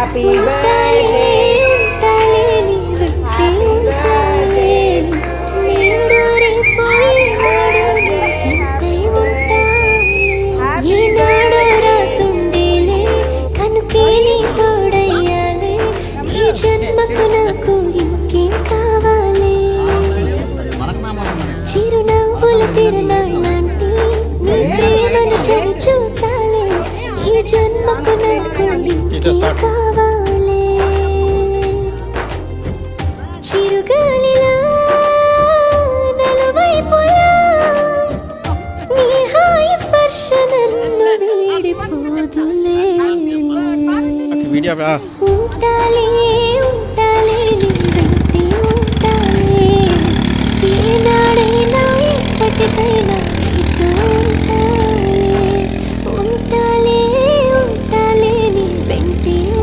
happy birthday జన్మకు నాకు ఇంకేం కావాలి చిరునవ్వుల తిరునాళ్ళంటే నీ ప్రేమను చవి చూసాలే ఈ జన్మకు నాకు ఇంకేం కావాలి చిరుగాలిలా నలువైపులా నీ హాయి స్పర్శ నన్ను వీడిపోదులే ఉంటాలే